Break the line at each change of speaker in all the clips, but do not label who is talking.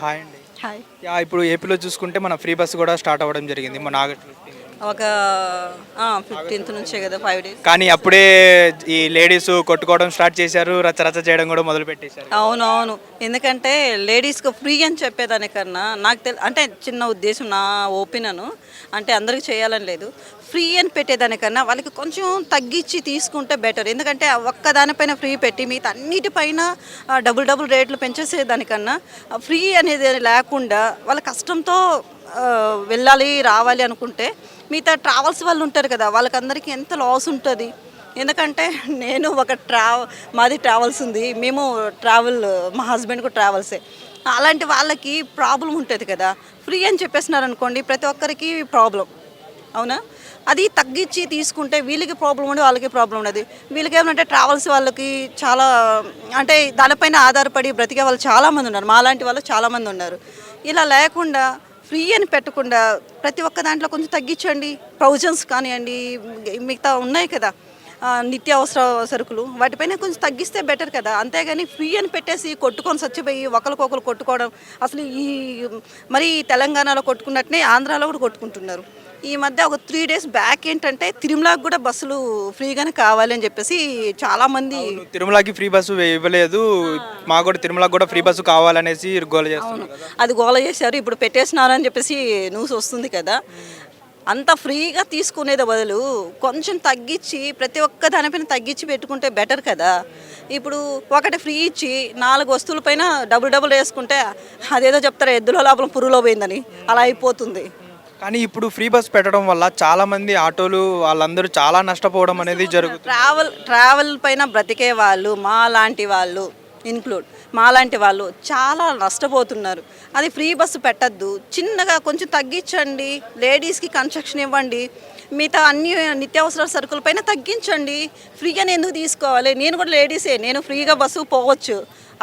Hi అండి.
Hi.
ఇప్పుడు ఏపీలో చూసుకుంటే మన ఫ్రీ బస్ కూడా స్టార్ట్ అవ్వడం జరిగింది మన ఆగస్ట్ 15.
ఒక 15th నుంచే కదా 5 డేస్.
కానీ అప్పుడే ఈ లేడీస్ కొట్టుకోవడం స్టార్ట్ చేశారు, రచ్చ రచ్చ చేయడం కూడా మొదలు పెట్టేశారు.
అవునవును. ఎందుకంటే లేడీస్కి ఫ్రీ అని చెప్పేదానికన్నా నాకు అంటే చిన్న ఉద్దేశం, నా ఒపీనియన్. అంటే అందరికీ చేయాలని లేదు. ఫ్రీ అని పెట్టేదానికన్నా వాళ్ళకి కొంచెం తగ్గించి తీసుకుంటే బెటర్. ఎందుకంటే ఒక్కదానిపైన ఫ్రీ పెట్టి మిగతా అన్నిటిపైన డబుల్ రేట్లు పెంచేసేదానికన్నా ఫ్రీ అనేది లేకుండా వాళ్ళ కష్టంతో వెళ్ళాలి రావాలి అనుకుంటే మిగతా ట్రావెల్స్ వాళ్ళు ఉంటారు కదా, వాళ్ళకందరికీ ఎంత లాస్ ఉంటుంది. ఎందుకంటే నేను మాది ట్రావెల్స్ ఉంది, మేము మా హస్బెండ్కు ట్రావెల్సే. అలాంటి వాళ్ళకి ప్రాబ్లం ఉంటుంది కదా. ఫ్రీ అని చెప్పేసినారు అనుకోండి, ప్రతి ఒక్కరికి ప్రాబ్లం. అవునా? అది తగ్గించి తీసుకుంటే వీళ్ళకి ప్రాబ్లం ఉండదు, వాళ్ళకి ప్రాబ్లం ఉండదు. వీళ్ళకి ఏమంటే ట్రావెల్స్ వాళ్ళకి చాలా అంటే దానిపైన ఆధారపడి బ్రతికే వాళ్ళు చాలామంది ఉన్నారు, మాలాంటి వాళ్ళు చాలామంది ఉన్నారు. ఇలా లేకుండా ఫ్రీ అని పెట్టకుండా ప్రతి ఒక్క దాంట్లో కొంచెం తగ్గించండి. ప్రొవిజన్స్ కానివ్వండి, మిగతా ఉన్నాయి కదా నిత్యావసర సరుకులు, వాటిపైన కొంచెం తగ్గిస్తే బెటర్ కదా. అంతేగాని ఫ్రీ అని పెట్టేసి కొట్టుకొని చచ్చిపోయి ఒకరికొకరు కొట్టుకోవడం, అసలు మరి తెలంగాణలో కొట్టుకున్నట్టునే ఆంధ్రాలో కూడా కొట్టుకుంటున్నారు. ఈ మధ్య ఒక 3 days బ్యాక్ ఏంటంటే తిరుమలకి కూడా బస్సులు ఫ్రీగానే కావాలి అని చెప్పేసి చాలామంది.
తిరుమలకి ఫ్రీ బస్సు ఇవ్వలేదు, మాకు కూడా తిరుమలకి కూడా ఫ్రీ బస్సు కావాలనేసి గోల చేస్తారు.
అది గోల చేశారు, ఇప్పుడు పెట్టేసినారు అని చెప్పేసి న్యూస్ వస్తుంది కదా. అంత ఫ్రీగా తీసుకునేది బదులు కొంచెం తగ్గించి ప్రతి ఒక్క దానిపైన తగ్గించి పెట్టుకుంటే బెటర్ కదా. ఇప్పుడు ఒకటి ఫ్రీ ఇచ్చి 4 వస్తువులపైన డబుల్ వేసుకుంటే అదేదో చెప్తారు ఎద్దులో లోపల పురుగులో పోయిందని, అలా అయిపోతుంది.
కానీ ఇప్పుడు ఫ్రీ బస్ పెట్టడం వల్ల చాలా మంది ఆటోలు వాళ్ళందరూ చాలా నష్టపోవడం అనేది జరుగుతుంది.
ట్రావెల్ పైన బ్రతికే వాళ్ళు, మాలాంటి వాళ్ళు ఇన్క్లూడ్, మాలాంటి వాళ్ళు చాలా నష్టపోతున్నారు. అది ఫ్రీ బస్సు పెట్టద్దు, చిన్నగా కొంచెం తగ్గించండి. లేడీస్కి కన్స్ట్రక్షన్ ఇవ్వండి, మిగతా అన్ని నిత్యావసర సరుకుల పైన తగ్గించండి. ఫ్రీగానే ఎందుకు తీసుకోవాలి? నేను కూడా లేడీసే, నేను ఫ్రీగా బస్సు పోవచ్చు.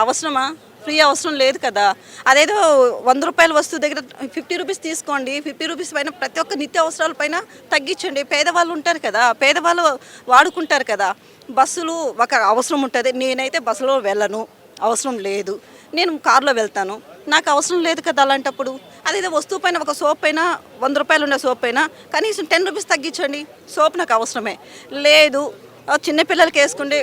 అవసరమా? ఫ్రీ అవసరం లేదు కదా. అదేదో 100 రూపాయల వస్తువు దగ్గర 50 రూపీస్ తీసుకోండి. 50 రూపీస్ పైన ప్రతి ఒక్క నిత్యావసరాల పైన తగ్గించండి. పేదవాళ్ళు ఉంటారు కదా, పేదవాళ్ళు వాడుకుంటారు కదా. బస్సులు ఒక అవసరం ఉంటుంది. నేనైతే బస్సులో వెళ్ళను, అవసరం లేదు. నేను కారులో వెళ్తాను, నాకు అవసరం లేదు కదా. అలాంటప్పుడు అదేదో వస్తువు పైన ఒక సోప్ పైన 100 రూపాయలు ఉండే సోప్ పైన కనీసం 10 రూపీస్ తగ్గించండి. సోప్ నాకు అవసరమే లేదు. చిన్నపిల్లలకి వేసుకుంటే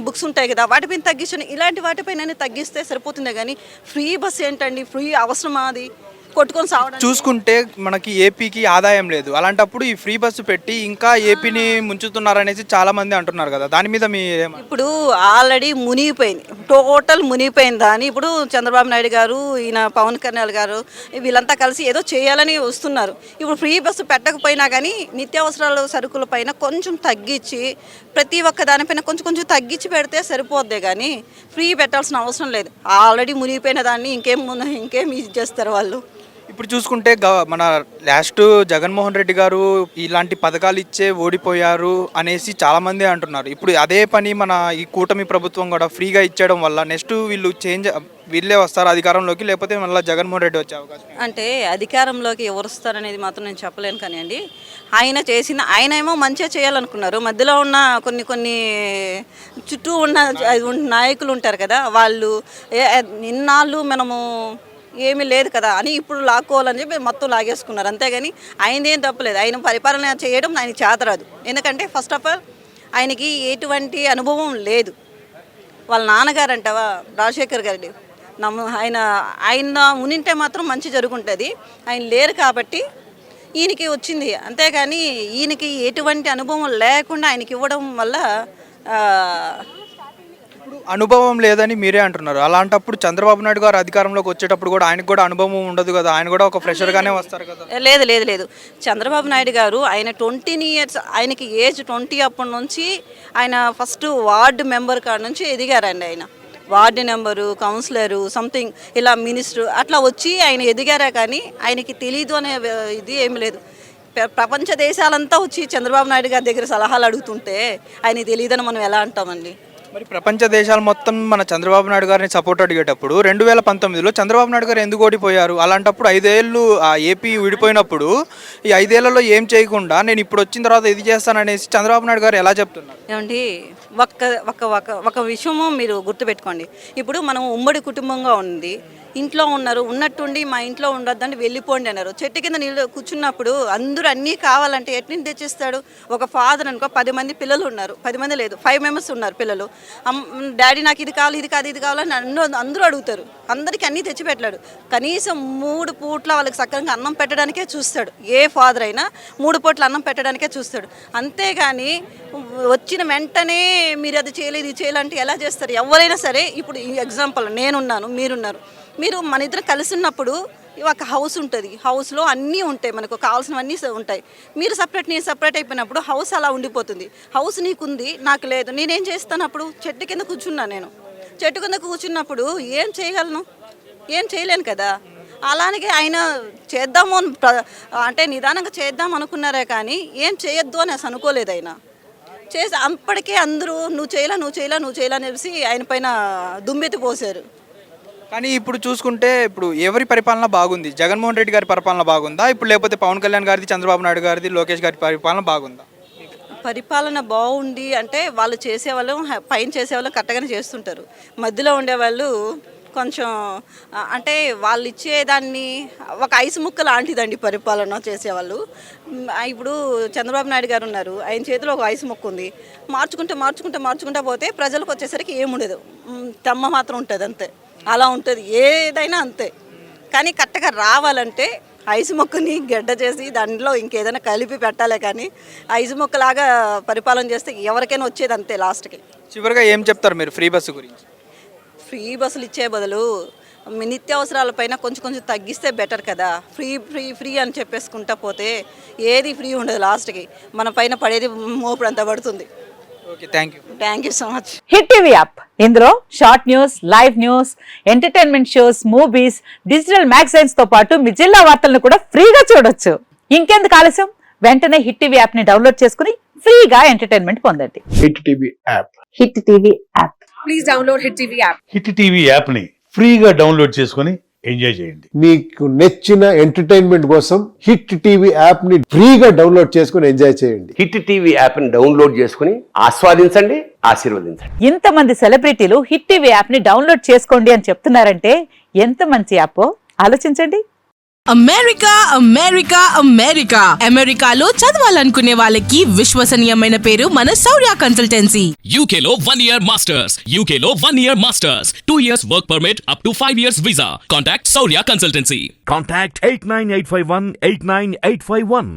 బుక్స్ ఉంటాయి కదా, వాటిపైన తగ్గించండి. ఇలాంటి వాటిపైన తగ్గిస్తే సరిపోతుందే కానీ ఫ్రీ బస్ ఏంటండి? ఫ్రీ అవసరమా? అది కొట్టుకొని సావడం.
చూసుకుంటే మనకి ఏపీకి ఆదాయం లేదు, అలాంటప్పుడు ఈ ఫ్రీ బస్సు పెట్టి ఇంకా ఏపీని ముంచుతున్నారనేసి చాలా మంది అంటున్నారు కదా, దాని మీద మీ
ఇప్పుడు ఆల్రెడీ మునిగిపోయింది, టోటల్ మునిగిపోయింది. దాని ఇప్పుడు చంద్రబాబు నాయుడు గారు, ఈయన పవన్ కళ్యాణ్ గారు వీళ్ళంతా కలిసి ఏదో చేయాలని వస్తున్నారు. ఇప్పుడు ఫ్రీ బస్సు పెట్టకపోయినా కానీ నిత్యావసరాల సరుకుల పైన కొంచెం తగ్గించి ప్రతి ఒక్క దానిపైన కొంచెం తగ్గించి పెడితే సరిపోద్దే కానీ ఫ్రీ పెట్టాల్సిన అవసరం లేదు. ఆల్రెడీ మునిగిపోయిన దాన్ని ఇంకేం ఇది చేస్తారు వాళ్ళు.
ఇప్పుడు చూసుకుంటే మన లాస్ట్ జగన్మోహన్ రెడ్డి గారు ఇలాంటి పథకాలు ఇచ్చే ఓడిపోయారు అనేసి చాలామంది అంటున్నారు. ఇప్పుడు అదే పని మన ఈ కూటమి ప్రభుత్వం కూడా ఫ్రీగా ఇచ్చేయడం వల్ల నెక్స్ట్ వీళ్ళే వస్తారు అధికారంలోకి, లేకపోతే మళ్ళీ జగన్మోహన్ రెడ్డి వచ్చే అవకాశం.
అంటే అధికారంలోకి ఎవరు వస్తారనేది మాత్రం నేను చెప్పలేను కానివ్వండి. ఆయన ఏమో మంచిగా చేయాలనుకున్నారు. మధ్యలో ఉన్న కొన్ని చుట్టూ ఉన్న నాయకులు ఉంటారు కదా, వాళ్ళు ఇన్నాళ్ళు మనము ఏమీ లేదు కదా అని ఇప్పుడు లాక్కోవాలని చెప్పి మొత్తం లాగేసుకున్నారు. అంతేగాని ఆయనదేం తప్పలేదు. ఆయన పరిపాలన చేయడం ఆయన చేతరాదు. ఎందుకంటే ఫస్ట్ ఆఫ్ ఆల్ ఆయనకి ఎటువంటి అనుభవం లేదు. వాళ్ళ నాన్నగారు అంటావా రాజశేఖర్ గారి ఆయన ఉనింటే మాత్రం మంచి జరుగుంటుంది. ఆయన లేరు కాబట్టి ఈయనకి వచ్చింది. అంతేగాని ఈయనకి ఎటువంటి అనుభవం లేకుండా ఆయనకి ఇవ్వడం వల్ల
అనుభవం లేదని మీరే అంటున్నారు. అలాంటప్పుడు చంద్రబాబు నాయుడు గారు అధికారంలోకి వచ్చేటప్పుడు కూడా ఆయనకు కూడా అనుభవం ఉండదు కదా, ఆయన కూడా ఒక ఫ్రెషర్గానే వస్తారు కదా.
లేదు. చంద్రబాబు నాయుడు గారు ఆయన 20 years, ఆయనకి ఏజ్ 20 అప్పటి నుంచి ఆయన ఫస్ట్ వార్డు మెంబర్ కాడ నుంచి ఎదిగారండి. ఆయన వార్డు మెంబరు, కౌన్సిలరు, సంథింగ్ ఇలా మినిస్టర్ అట్లా వచ్చి ఆయన ఎదిగారా. కానీ ఆయనకి తెలీదు అనే ఇది ఏమి లేదు. ప్రపంచ దేశాలంతా వచ్చి చంద్రబాబు నాయుడు గారి దగ్గర సలహాలు అడుగుతుంటే ఆయన తెలియదని మనం ఎలా అంటామండి?
మరి ప్రపంచ దేశాలు మొత్తం మన చంద్రబాబు నాయుడు గారిని సపోర్ట్ అడిగేటప్పుడు 2019లో చంద్రబాబు నాయుడు గారు ఎందుకు ఓడిపోయారు? అలాంటప్పుడు 5 ఏళ్ళు ఆ ఏపీ విడిపోయినప్పుడు ఈ 5 ఏళ్లలో ఏం చేయకుండా నేను ఇప్పుడు వచ్చిన తర్వాత ఇది చేస్తాననేసి చంద్రబాబు నాయుడు గారు ఎలా చెప్తున్నారు?
ఏమండి, ఒక విషయము మీరు గుర్తుపెట్టుకోండి. ఇప్పుడు మనం ఉమ్మడి కుటుంబంగా ఉంది. ఇంట్లో ఉన్నారు, ఉన్నట్టుండి మా ఇంట్లో ఉండొద్దంటే వెళ్ళిపోండి అన్నారు. చెట్టు కింద నీళ్ళు కూర్చున్నప్పుడు అందరూ అన్నీ కావాలంటే ఎట్ని తెచ్చిస్తాడు? ఒక ఫాదర్ అనుకో 10 మంది పిల్లలు ఉన్నారు, 10 మంది లేదు 5 మెంబర్స్ ఉన్నారు పిల్లలు. డాడీ నాకు ఇది కావాలి, ఇది కాదు, ఇది కావాలని అందరూ అడుగుతారు. అందరికీ అన్నీ తెచ్చిపెట్టలేడు. కనీసం 3 పూట్ల వాళ్ళకి సక్రంగా అన్నం పెట్టడానికే చూస్తాడు. ఏ ఫాదర్ అయినా 3 పూట్ల అన్నం పెట్టడానికే చూస్తాడు. అంతేగాని వచ్చిన వెంటనే మీరు అది చేయలేదు, ఇది చేయాలంటే ఎలా చేస్తారు? ఎవరైనా సరే, ఇప్పుడు ఈ ఎగ్జాంపుల్ నేనున్నాను, మీరున్నారు, మీరు మన ఇద్దరు కలిసి ఉన్నప్పుడు ఒక హౌస్ ఉంటుంది, హౌస్లో అన్నీ ఉంటాయి, మనకు కావాల్సినవన్నీ ఉంటాయి. మీరు సపరేట్, నేను సపరేట్ అయిపోయినప్పుడు హౌస్ అలా ఉండిపోతుంది. హౌస్ నీకుంది, నాకు లేదు, నేనేం చేస్తాను? అప్పుడు చెట్టు కింద కూర్చున్నా. నేను చెట్టు కింద కూర్చున్నప్పుడు ఏం చేయగలను? ఏం చేయలేను కదా. అలాగే ఆయన చేద్దాము అంటే నిదానంగా చేద్దాం అనుకున్నారే కానీ ఏం చేయొద్దు అని అసలు అనుకోలేదు. ఆయన చేసి అప్పటికే అందరూ నువ్వు చేయాలా అనేసి ఆయన పైన దుమ్మెత్తి పోసారు.
కానీ ఇప్పుడు చూసుకుంటే ఇప్పుడు ఎవరి పరిపాలన బాగుంది? జగన్మోహన్ రెడ్డి గారి పరిపాలన బాగుందా ఇప్పుడు, లేకపోతే పవన్ కళ్యాణ్ గారిది, చంద్రబాబు నాయుడు గారిది, లోకేష్ గారి పరిపాలన బాగుందా?
పరిపాలన బాగుంది అంటే వాళ్ళు చేసేవాళ్ళు, పైన చేసేవాళ్ళు కరెక్ట్గానే చేస్తుంటారు. మధ్యలో ఉండేవాళ్ళు కొంచెం అంటే వాళ్ళు ఇచ్చేదాన్ని ఒక ఐసు ముక్క లాంటిదండి పరిపాలన చేసేవాళ్ళు. ఇప్పుడు చంద్రబాబు నాయుడు గారు ఉన్నారు, ఆయన చేతిలో ఒక ఐసు ముక్క ఉంది. మార్చుకుంటా పోతే ప్రజలకు వచ్చేసరికి ఏముండదు, తమ్మ మాత్రం ఉంటుంది అంతే. అలా ఉంటుంది ఏదైనా అంతే. కానీ కరెక్ట్గా రావాలంటే ఐసు మొక్కని గడ్డ చేసి దాంట్లో ఇంకేదైనా కలిపి పెట్టాలి. కానీ ఐసు మొక్కలాగా పరిపాలన చేస్తే ఎవరికైనా వచ్చేది అంతే లాస్ట్కి.
చివరిగా ఏం చెప్తారు మీరు ఫ్రీ బస్సు గురించి?
ఫ్రీ బస్సులు ఇచ్చే బదులు నిత్యావసరాలపైన కొంచెం తగ్గిస్తే బెటర్ కదా. ఫ్రీ అని చెప్పేసుకుంటా పోతే ఏది ఫ్రీ ఉండదు, లాస్ట్కి మన పైన పడేది మోపుడు అంత పడుతుంది.
Okay, thank you
so much.
Hit TV app, ఇందులో short news, live news, entertainment shows, movies, digital magazines తో పాటు మీ జిల్లా వార్తలను కూడా ఫ్రీగా చూడొచ్చు. ఇంకెందుకు ఆలస్యం, వెంటనే హిట్ టీవీ యాప్ ని డౌన్లోడ్ చేసుకుని ఫ్రీగా ఎంటర్టైన్మెంట్ పొందండి.
Hit TV app.
Hit TV app.
Please download hit TV app.
Hit TV యాప్ని ఫ్రీగా డౌన్లోడ్ చేసుకొని ఎంజాయ్ చేయండి.
మీకు నచ్చిన ఎంటర్టైన్మెంట్ కోసం హిట్ టీవీ యాప్ ని ఫ్రీగా డౌన్లోడ్ చేసుకొని ఎంజాయ్ చేయండి.
హిట్ టీవీ యాప్ని డౌన్లోడ్ చేసుకుని ఆస్వాదించండి, ఆశీర్వదించండి.
ఇంతమంది సెలబ్రిటీలు హిట్ టీవీ యాప్ ని డౌన్లోడ్ చేసుకోండి అని చెప్తున్నారంటే ఎంత మంచి యాప్ ఆలోచించండి.
అమెరికాలో చదవాలనుకునే వాళ్ళకి విశ్వసనీయమైన పేరు మన శౌర్య కన్సల్టెన్సీ.
UK లో 1 year masters, UK లో 1 year masters, 2 years work permit up to 5 years visa. Contact Saurya Consultancy.
Contact 89851 89851.